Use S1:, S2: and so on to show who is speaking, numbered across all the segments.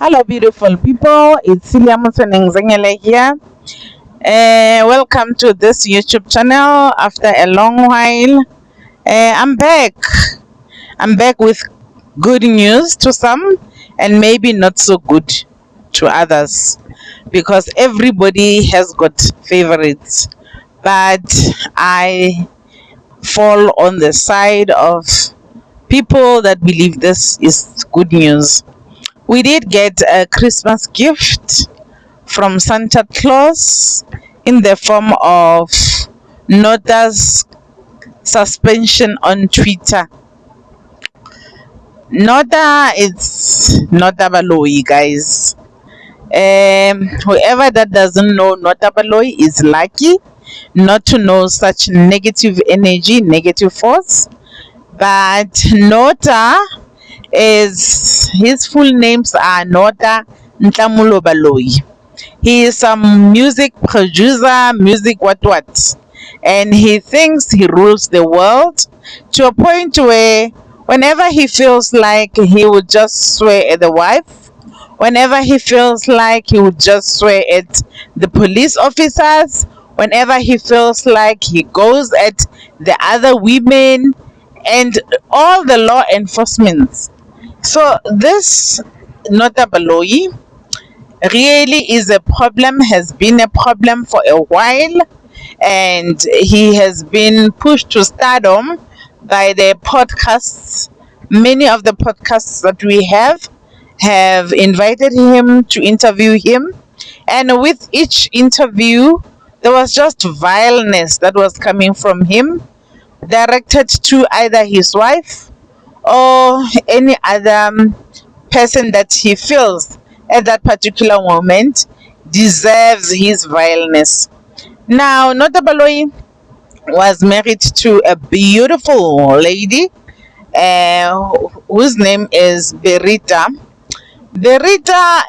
S1: Hello, beautiful people. It's Celia Mutsonengzengele here. Welcome to this YouTube channel after a long while. I'm back. I'm back with good news to some and maybe not so good to others because everybody has got favorites. But I fall on the side of people that believe this is good news. We did get a Christmas gift from Santa Claus in the form of Nota's suspension on Twitter. Nota is Nota Baloi, guys. Whoever that doesn't know Nota Baloi is lucky not to know such negative energy, negative force. But Nota is his full names are Nota Ntamulo Baloi. He is a music producer, music what, and he thinks he rules the world to a point where whenever he feels like he would just swear at the wife, whenever he feels like he would just swear at the police officers, whenever he feels like he goes at the other women and all the law enforcement. So this Nota Baloi really is a problem, has been a problem for a while, and he has been pushed to stardom by the podcasts. Many of the podcasts that we have invited him to interview him, and with each interview there was just vileness that was coming from him, directed to either his wife or any other person that he feels at that particular moment deserves his vileness. Now, Nota Baloi was married to a beautiful lady whose name is Berita. Berita,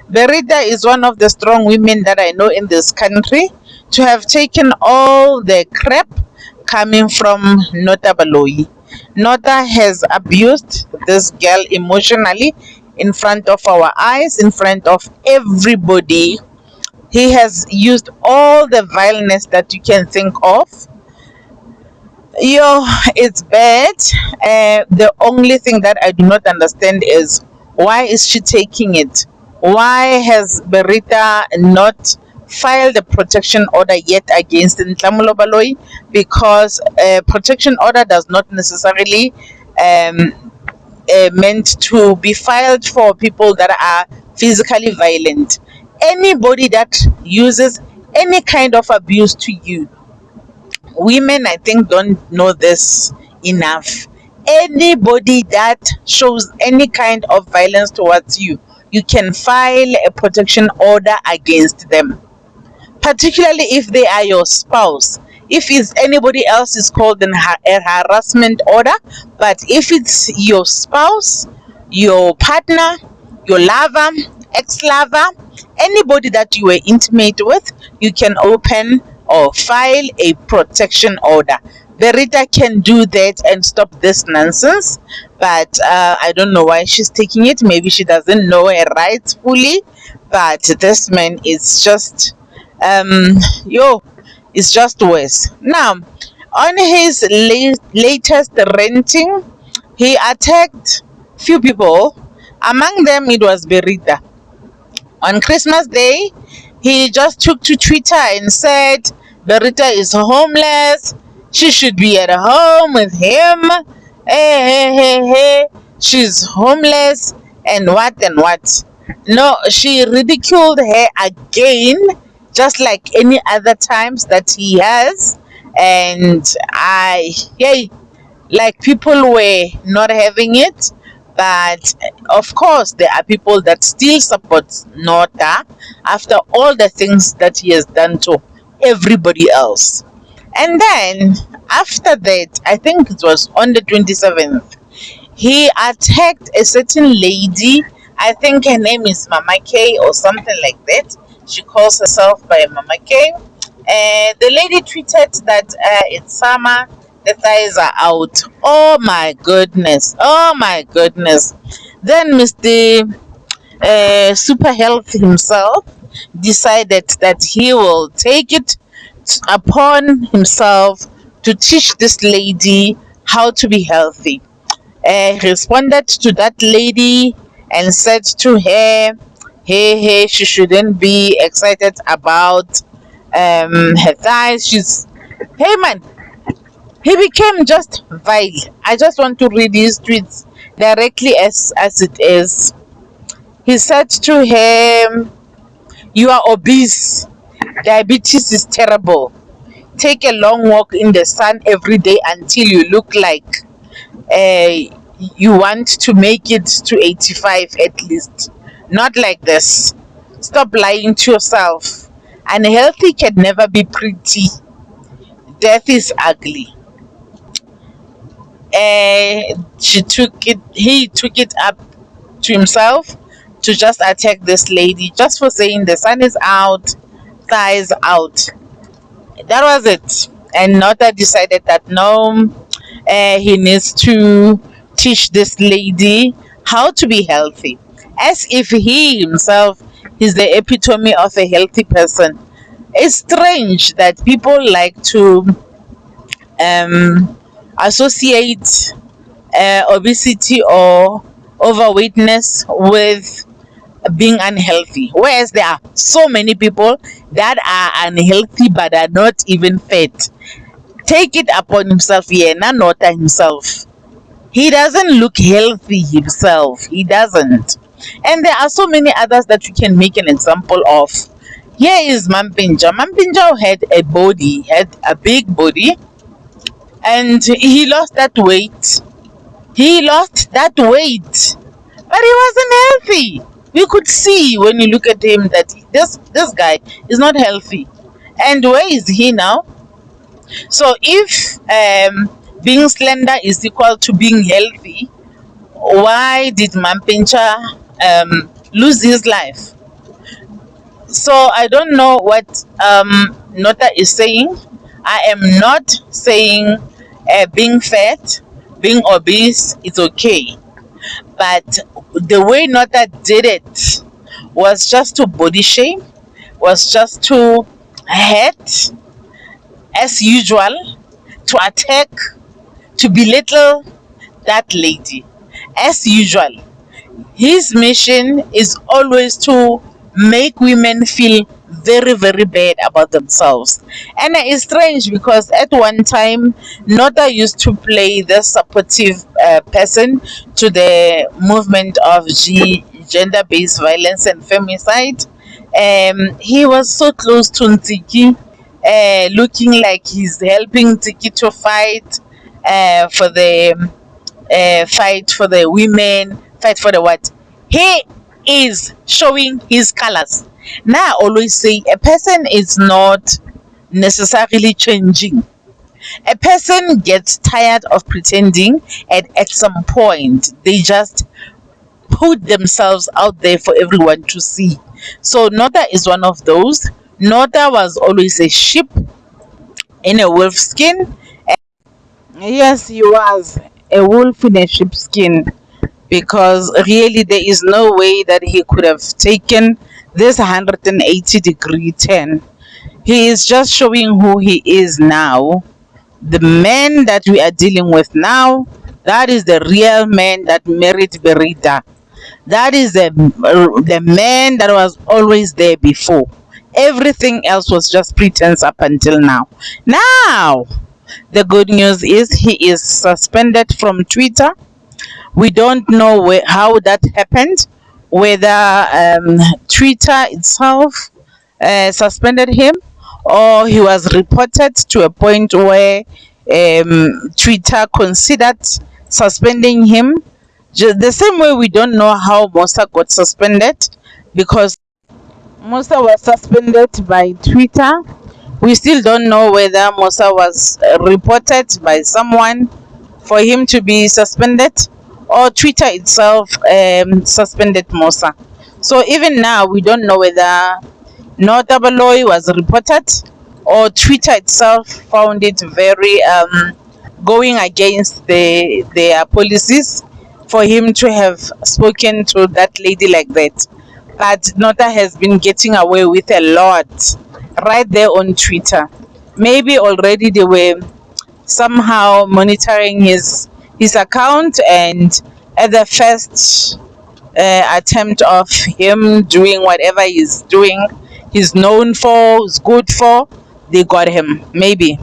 S1: Berita is one of the strong women that I know in this country to have taken all the crap coming from Nota Baloi. Nota has abused this girl emotionally in front of our eyes, in front of everybody. He has used all the vileness that you can think of. It's bad. The only thing that I do not understand is why is she taking it? Why has Berita not filed a protection order yet against Ntamulo Baloi? Because a protection order does not necessarily meant to be filed for people that are physically violent. Anybody that uses any kind of abuse to you, women I think don't know this enough. Anybody that shows any kind of violence towards you, you can file a protection order against them, particularly if they are your spouse. If it's anybody else, it's called a harassment order. But if it's your spouse, your partner, your lover, ex-lover, anybody that you were intimate with, you can open or file a protection order. Berita can do that and stop this nonsense, but I don't know why she's taking it. Maybe she doesn't know her rights fully, but this man is just it's just worse. Now, on his latest renting, he attacked few people. Among them, it was Berita. On Christmas Day, he just took to Twitter and said Berita is homeless. She should be at home with him. Hey. She's homeless and what and what. No, she ridiculed her again, just like any other times that he has. And like people were not having it. But of course, there are people that still support Nota after all the things that he has done to everybody else. And then after that, I think it was on the 27th, he attacked a certain lady. I think her name is Mama K or something like that. She calls herself by Mama K. The lady tweeted that it's summer, the thighs are out. Oh my goodness. Then Mr. Super Health himself decided that he will take it upon himself to teach this lady how to be healthy. He responded to that lady and said to her, hey, she shouldn't be excited about her thighs. Hey man, he became just vile. I just want to read his tweets directly as it is. He said to him, "You are obese. Diabetes is terrible. Take a long walk in the sun every day until you look like you want to make it to 85 at least. Not like this. Stop lying to yourself. Unhealthy can never be pretty. Death is ugly." He took it up to himself to just attack this lady just for saying the sun is out, thighs out. That was it. And Nota decided that no, he needs to teach this lady how to be healthy, as if he himself is the epitome of a healthy person. It's strange that people like to associate obesity or overweightness with being unhealthy, whereas there are so many people that are unhealthy but are not even fat. Take it upon himself here, Nota himself. He doesn't look healthy himself. He doesn't. And there are so many others that you can make an example of. Here is Mampinja. Mampinja had a big body, and he lost that weight. But he wasn't healthy. You could see when you look at him that this guy is not healthy. And where is he now? So if being slender is equal to being healthy, why did Mampincha lose his life? So I don't know what Nota is saying. I am not saying being fat, being obese is okay. But the way Nota did it was just to body shame, was just to hate as usual, to attack, to belittle that lady. As usual, his mission is always to make women feel very, very bad about themselves. And it's strange because at one time, Nota used to play the supportive person to the movement of gender based violence and femicide. He was so close to Ntiki, looking like he's helping Ntiki to fight for the fight for the women, fight for the what? He is showing his colors. Now, I always say a person is not necessarily changing. A person gets tired of pretending, and at some point, they just put themselves out there for everyone to see. So, Nota is one of those. Nota was always a sheep in a wolf skin. Yes, he was a wolf in a sheep skin, because really there is no way that he could have taken this 180-degree turn. He is just showing who he is now. The man that we are dealing with now, that is the real man that married Berita. That is the man that was always there before. Everything else was just pretense up until now. Now, the good news is he is suspended from Twitter. We don't know how that happened, whether Twitter itself suspended him, or he was reported to a point where Twitter considered suspending him. The same way we don't know how Musa got suspended, because Musa was suspended by Twitter. We still don't know whether Musa was reported by someone for him to be suspended, or Twitter itself suspended Musa. So even now, we don't know whether Nota was reported, or Twitter itself found it very going against their policies for him to have spoken to that lady like that. But Nota has been getting away with a lot right there on Twitter. Maybe already they were somehow monitoring his account, and at the first attempt of him doing whatever he's doing, he's known for, he's good for, they got him. Maybe.